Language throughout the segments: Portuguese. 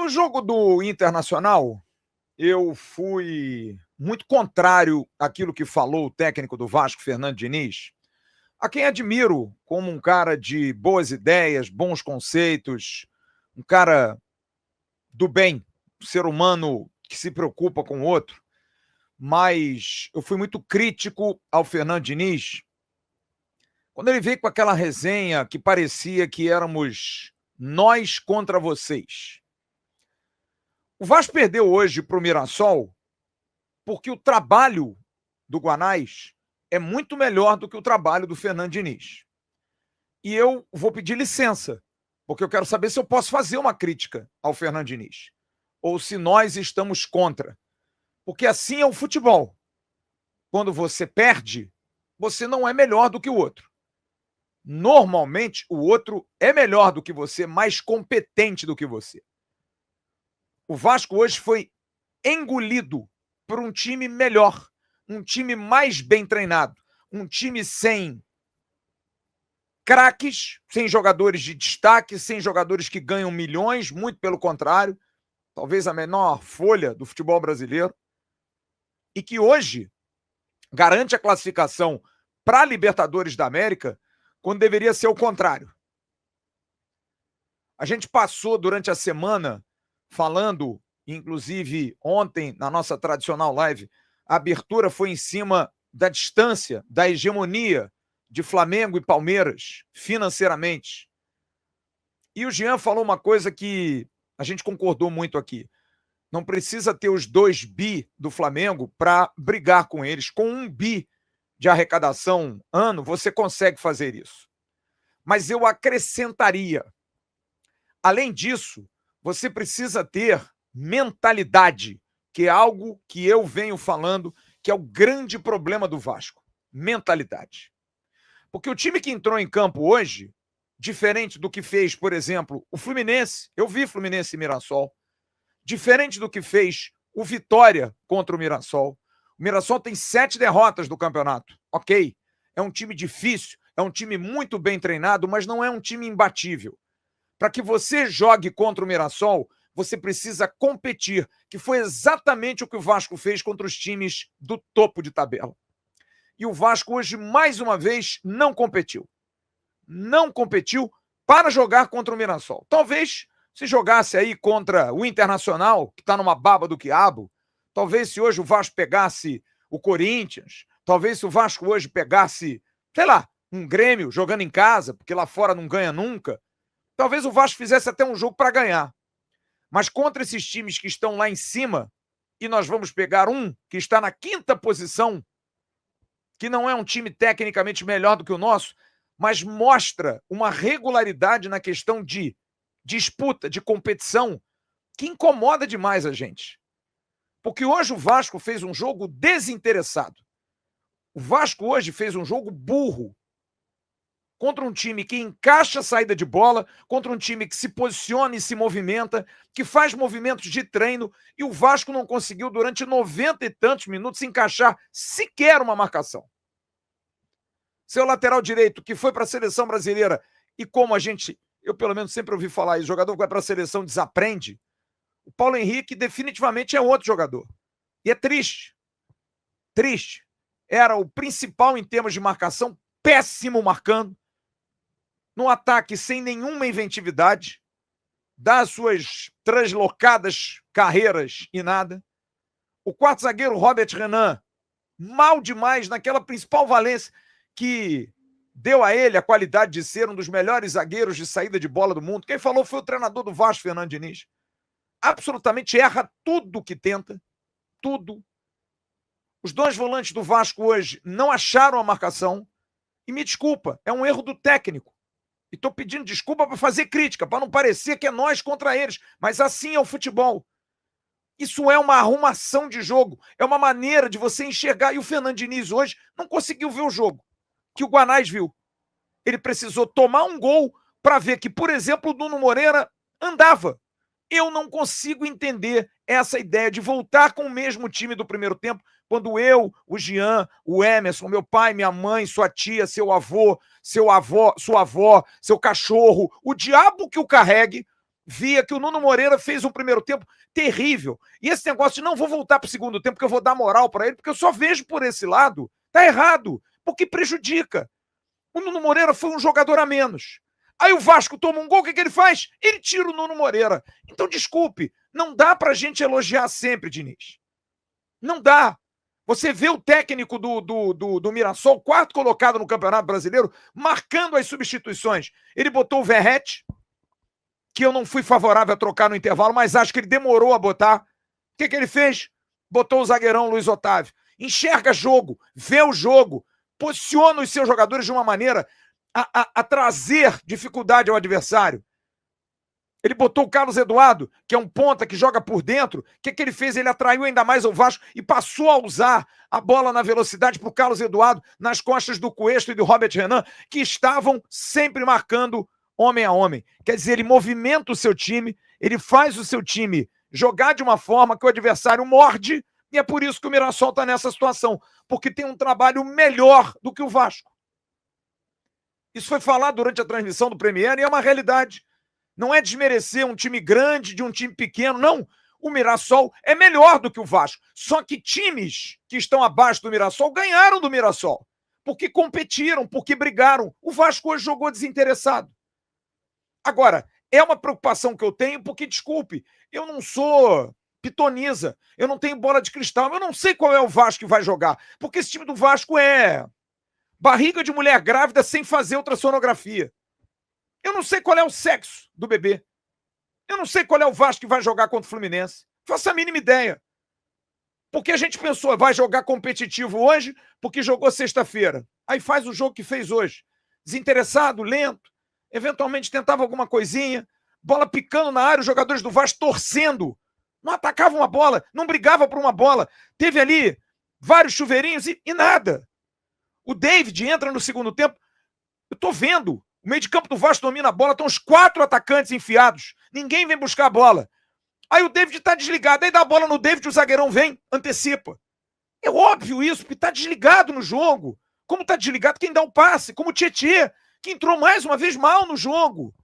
No jogo do Internacional, eu fui muito contrário àquilo que falou o técnico do Vasco, Fernando Diniz, a quem admiro como um cara de boas ideias, bons conceitos, um cara do bem, um ser humano que se preocupa com o outro. Mas eu fui muito crítico ao Fernando Diniz quando ele veio com aquela resenha que parecia que éramos nós contra vocês. O Vasco perdeu hoje para o Mirassol porque o trabalho do Guanais é muito melhor do que o trabalho do Fernando Diniz. E eu vou pedir licença, porque eu quero saber se eu posso fazer uma crítica ao Fernando Diniz, ou se nós estamos contra. Porque assim é o futebol. Quando você perde, você não é melhor do que o outro. Normalmente, o outro é melhor do que você, mais competente do que você. O Vasco hoje foi engolido por um time melhor, um time mais bem treinado, um time sem craques, sem jogadores de destaque, sem jogadores que ganham milhões, muito pelo contrário, talvez a menor folha do futebol brasileiro, e que hoje garante a classificação para a Libertadores da América, quando deveria ser o contrário. A gente passou durante a semana falando, inclusive ontem, na nossa tradicional live, a abertura foi em cima da distância, da hegemonia de Flamengo e Palmeiras, financeiramente. E o Jean falou uma coisa que a gente concordou muito aqui. Não precisa ter os 2 bi do Flamengo para brigar com eles. Com 1 bi de arrecadação ano, você consegue fazer isso. Mas eu acrescentaria, além disso, você precisa ter mentalidade, que é algo que eu venho falando, que é o grande problema do Vasco. Mentalidade. Porque o time que entrou em campo hoje, diferente do que fez, por exemplo, o Fluminense, eu vi Fluminense e Mirassol, diferente do que fez o Vitória contra o Mirassol. O Mirassol tem 7 derrotas do campeonato. Ok, é um time difícil, é um time muito bem treinado, mas não é um time imbatível. Para que você jogue contra o Mirassol, você precisa competir, que foi exatamente o que o Vasco fez contra os times do topo de tabela. E o Vasco hoje, mais uma vez, não competiu. Não competiu para jogar contra o Mirassol. Talvez se jogasse aí contra o Internacional, que está numa baba do quiabo, talvez se hoje o Vasco pegasse o Corinthians, talvez se o Vasco hoje pegasse, sei lá, um Grêmio jogando em casa, porque lá fora não ganha nunca, talvez o Vasco fizesse até um jogo para ganhar. Mas contra esses times que estão lá em cima, e nós vamos pegar um que está na 5ª posição, que não é um time tecnicamente melhor do que o nosso, mas mostra uma regularidade na questão de disputa, de competição, que incomoda demais a gente. Porque hoje o Vasco fez um jogo desinteressado. O Vasco hoje fez um jogo burro contra um time que encaixa a saída de bola, contra um time que se posiciona e se movimenta, que faz movimentos de treino, e o Vasco não conseguiu, durante 90 e tantos minutos, encaixar sequer uma marcação. Seu lateral direito, que foi para a seleção brasileira, e como eu pelo menos sempre ouvi falar, o jogador que vai para a seleção desaprende, o Paulo Henrique definitivamente é outro jogador. E é triste. Triste. Era o principal em termos de marcação, péssimo marcando, no ataque sem nenhuma inventividade, dá suas translocadas carreiras e nada. O quarto zagueiro, Robert Renan, mal demais naquela principal valência que deu a ele a qualidade de ser um dos melhores zagueiros de saída de bola do mundo. Quem falou foi o treinador do Vasco, Fernando Diniz. Absolutamente erra tudo que tenta, tudo. Os 2 volantes do Vasco hoje não acharam a marcação, e me desculpa, é um erro do técnico. E estou pedindo desculpa para fazer crítica, para não parecer que é nós contra eles, mas assim é o futebol. Isso é uma arrumação de jogo, é uma maneira de você enxergar, e o Fernando Diniz hoje não conseguiu ver o jogo que o Guanais viu. Ele precisou tomar um gol para ver que, por exemplo, o Nuno Moreira andava. Eu não consigo entender essa ideia de voltar com o mesmo time do primeiro tempo, quando eu, o Jean, o Emerson, meu pai, minha mãe, sua tia, seu avô, sua avó, seu cachorro, o diabo que o carregue, via que o Nuno Moreira fez um primeiro tempo terrível. E esse negócio de não vou voltar para o segundo tempo, porque eu vou dar moral para ele, porque eu só vejo por esse lado, tá errado, porque prejudica. O Nuno Moreira foi um jogador a menos. Aí o Vasco toma um gol, o que ele faz? Ele tira o Nuno Moreira. Então, desculpe, não dá pra gente elogiar sempre, Diniz. Não dá. Você vê o técnico do Mirassol, quarto colocado no Campeonato Brasileiro, marcando as substituições. Ele botou o Verratti, que eu não fui favorável a trocar no intervalo, mas acho que ele demorou a botar. O que ele fez? Botou o zagueirão Luiz Otávio. Enxerga jogo, vê o jogo, posiciona os seus jogadores de uma maneira a trazer dificuldade ao adversário. Ele botou o Carlos Eduardo, que é um ponta que joga por dentro. O que ele fez? Ele atraiu ainda mais o Vasco e passou a usar a bola na velocidade para o Carlos Eduardo, nas costas do Cuesta e do Robert Renan, que estavam sempre marcando homem a homem. Quer dizer, ele movimenta o seu time, ele faz o seu time jogar de uma forma que o adversário morde, e é por isso que o Mirassol está nessa situação, porque tem um trabalho melhor do que o Vasco. Isso foi falado durante a transmissão do Premier e é uma realidade. Não é desmerecer um time grande de um time pequeno, não. O Mirassol é melhor do que o Vasco. Só que times que estão abaixo do Mirassol ganharam do Mirassol. Porque competiram, porque brigaram. O Vasco hoje jogou desinteressado. Agora, é uma preocupação que eu tenho, porque, desculpe, eu não sou pitoniza, eu não tenho bola de cristal, eu não sei qual é o Vasco que vai jogar. Porque esse time do Vasco é barriga de mulher grávida sem fazer ultrassonografia. Eu não sei qual é o sexo do bebê. Eu não sei qual é o Vasco que vai jogar contra o Fluminense. Faço a mínima ideia. Porque a gente pensou, vai jogar competitivo hoje, porque jogou sexta-feira. Aí faz o jogo que fez hoje. Desinteressado, lento, eventualmente tentava alguma coisinha, bola picando na área, os jogadores do Vasco torcendo. Não atacavam a bola, não brigava por uma bola. Teve ali vários chuveirinhos e nada. O David entra no segundo tempo. Eu tô vendo. O meio de campo do Vasco domina a bola, estão os 4 atacantes enfiados. Ninguém vem buscar a bola. Aí o David tá desligado. Aí dá a bola no David, o zagueirão vem, antecipa. É óbvio isso, porque tá desligado no jogo. Como tá desligado quem dá o passe, como o Tietê, que entrou mais uma vez mal no jogo.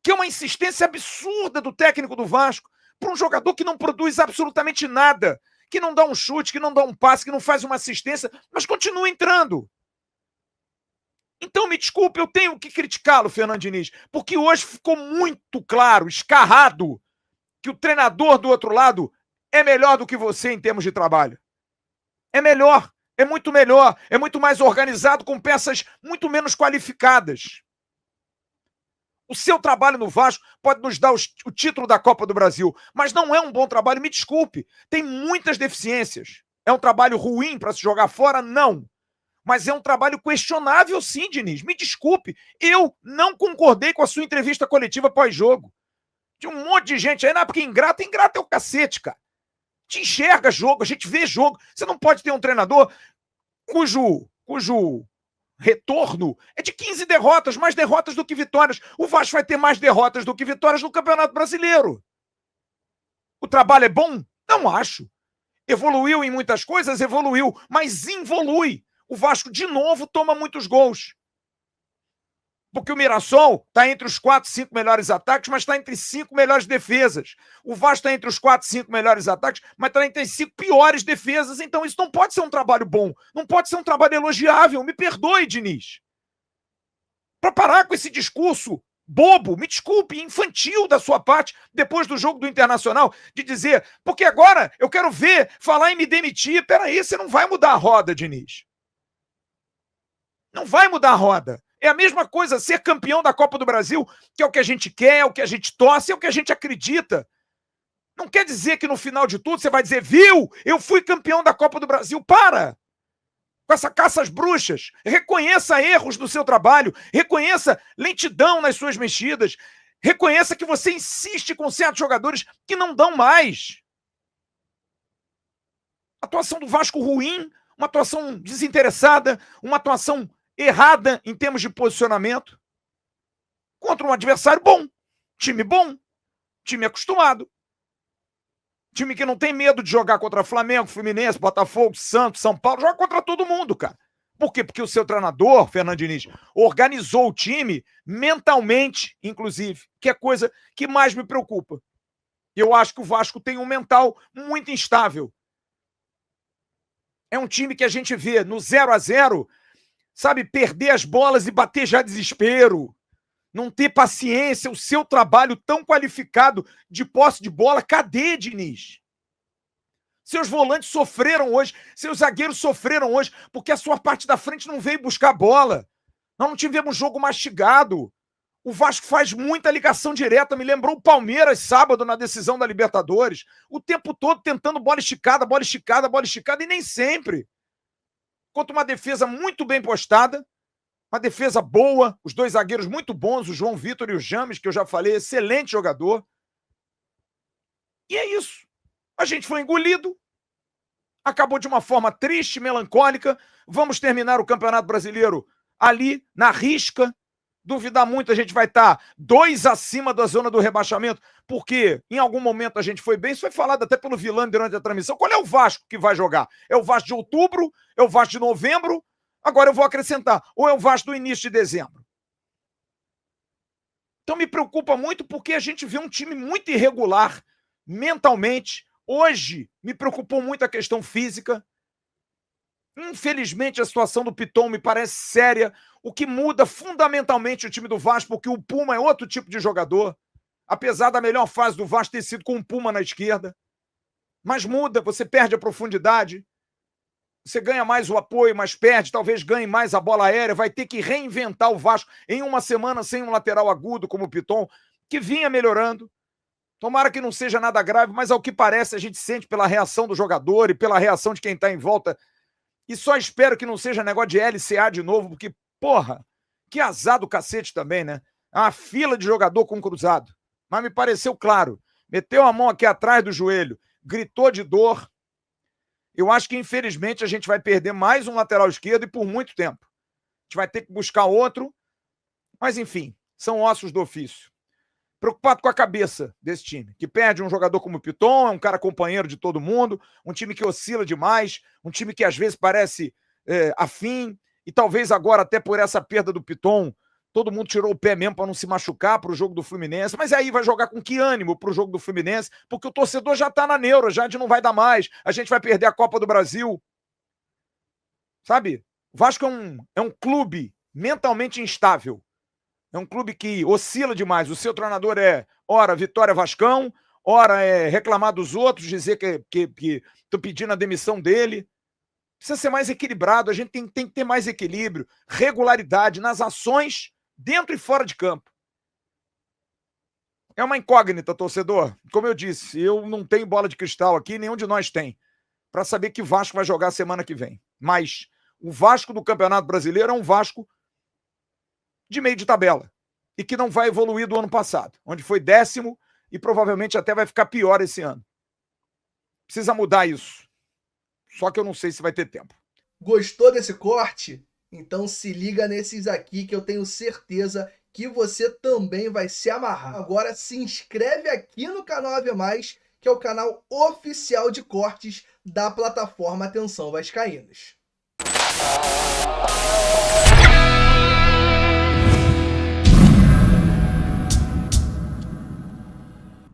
Que é uma insistência absurda do técnico do Vasco para um jogador que não produz absolutamente nada, que não dá um chute, que não dá um passe, que não faz uma assistência, mas continua entrando. Então, me desculpe, eu tenho que criticá-lo, Fernando Diniz, porque hoje ficou muito claro, escarrado, que o treinador do outro lado é melhor do que você em termos de trabalho. É melhor, é muito mais organizado, com peças muito menos qualificadas. O seu trabalho no Vasco pode nos dar o título da Copa do Brasil, mas não é um bom trabalho, me desculpe, tem muitas deficiências. É um trabalho ruim para se jogar fora? Não. Mas é um trabalho questionável sim, Diniz. Me desculpe, eu não concordei com a sua entrevista coletiva pós-jogo. Tinha um monte de gente aí, não, porque ingrato é o cacete, cara. A gente enxerga jogo, a gente vê jogo. Você não pode ter um treinador cujo retorno é de 15 derrotas, mais derrotas do que vitórias. O Vasco vai ter mais derrotas do que vitórias no Campeonato Brasileiro. O trabalho é bom? Não acho. Evoluiu em muitas coisas? Evoluiu, mas involui. O Vasco, de novo, toma muitos gols. Porque o Mirassol está entre os 4, 5 melhores ataques, mas está entre 5 melhores defesas. O Vasco está entre os 4, 5 melhores ataques, mas está entre as 5 piores defesas. Então isso não pode ser um trabalho bom. Não pode ser um trabalho elogiável. Me perdoe, Diniz. Para parar com esse discurso bobo, me desculpe, infantil da sua parte, depois do jogo do Internacional, de dizer, porque agora eu quero ver, falar em me demitir. Peraí, você não vai mudar a roda, Diniz. Não vai mudar a roda. É a mesma coisa ser campeão da Copa do Brasil, que é o que a gente quer, é o que a gente torce, é o que a gente acredita. Não quer dizer que no final de tudo você vai dizer, viu, eu fui campeão da Copa do Brasil. Para! Com essa caça às bruxas. Reconheça erros no seu trabalho, reconheça lentidão nas suas mexidas, reconheça que você insiste com certos jogadores que não dão mais. Atuação do Vasco ruim, uma atuação desinteressada, uma atuação errada em termos de posicionamento, contra um adversário bom, time acostumado, time que não tem medo de jogar contra Flamengo, Fluminense, Botafogo, Santos, São Paulo, joga contra todo mundo, cara. Por quê? Porque o seu treinador, Fernando Diniz, organizou o time mentalmente, inclusive, que é a coisa que mais me preocupa. Eu acho que o Vasco tem um mental muito instável. É um time que a gente vê no 0-0, sabe, perder as bolas e bater já desespero. Não ter paciência, o seu trabalho tão qualificado de posse de bola. Cadê, Diniz? Seus volantes sofreram hoje, seus zagueiros sofreram hoje, porque a sua parte da frente não veio buscar bola. Nós não tivemos jogo mastigado. O Vasco faz muita ligação direta, me lembrou o Palmeiras sábado na decisão da Libertadores. O tempo todo tentando bola esticada, bola esticada, bola esticada, e nem sempre. Contra uma defesa muito bem postada, uma defesa boa, os dois zagueiros muito bons, o João Vitor e o James, que eu já falei, excelente jogador. E é isso. A gente foi engolido, acabou de uma forma triste, melancólica. Vamos terminar o Campeonato Brasileiro ali, na risca. Duvidar muito, a gente vai estar 2 acima da zona do rebaixamento, porque em algum momento a gente foi bem. Isso foi falado até pelo Vilani durante a transmissão. Qual é o Vasco que vai jogar? É o Vasco de outubro? É o Vasco de novembro? Agora eu vou acrescentar, ou é o Vasco do início de dezembro? Então me preocupa muito porque a gente vê um time muito irregular mentalmente. Hoje me preocupou muito a questão física. Infelizmente a situação do Piton me parece séria, o que muda fundamentalmente o time do Vasco, porque o Puma é outro tipo de jogador, apesar da melhor fase do Vasco ter sido com o Puma na esquerda. Mas muda, você perde a profundidade, você ganha mais o apoio, mas perde, talvez ganhe mais a bola aérea, vai ter que reinventar o Vasco em uma semana sem um lateral agudo como o Piton, que vinha melhorando. Tomara que não seja nada grave, mas ao que parece a gente sente pela reação do jogador e pela reação de quem está em volta. E só espero que não seja negócio de LCA de novo, porque, porra, que azar do cacete também, né? Uma fila de jogador com cruzado. Mas me pareceu claro. Meteu a mão aqui atrás do joelho, gritou de dor. Eu acho que, infelizmente, a gente vai perder mais um lateral esquerdo e por muito tempo. A gente vai ter que buscar outro. Mas, enfim, são ossos do ofício. Preocupado com a cabeça desse time, que perde um jogador como o Piton, é um cara companheiro de todo mundo, um time que oscila demais, um time que às vezes parece afim, e talvez agora até por essa perda do Piton, todo mundo tirou o pé mesmo para não se machucar para o jogo do Fluminense, mas aí vai jogar com que ânimo para o jogo do Fluminense, porque o torcedor já está na neura, já não vai dar mais, a gente vai perder a Copa do Brasil. Sabe? O Vasco é um clube mentalmente instável. É um clube que oscila demais. O seu treinador é, ora, Vitória Vascão, ora é reclamar dos outros, dizer que estou pedindo a demissão dele. Precisa ser mais equilibrado, a gente tem que ter mais equilíbrio, regularidade nas ações, dentro e fora de campo. É uma incógnita, torcedor. Como eu disse, eu não tenho bola de cristal aqui, nenhum de nós tem, para saber que Vasco vai jogar semana que vem. Mas o Vasco do Campeonato Brasileiro é um Vasco de meio de tabela, e que não vai evoluir do ano passado, onde foi 10º e provavelmente até vai ficar pior esse ano. Precisa mudar isso. Só que eu não sei se vai ter tempo. Gostou desse corte? Então se liga nesses aqui que eu tenho certeza que você também vai se amarrar. Agora se inscreve aqui no canal AV+, que é o canal oficial de cortes da plataforma Atenção Vascaínos.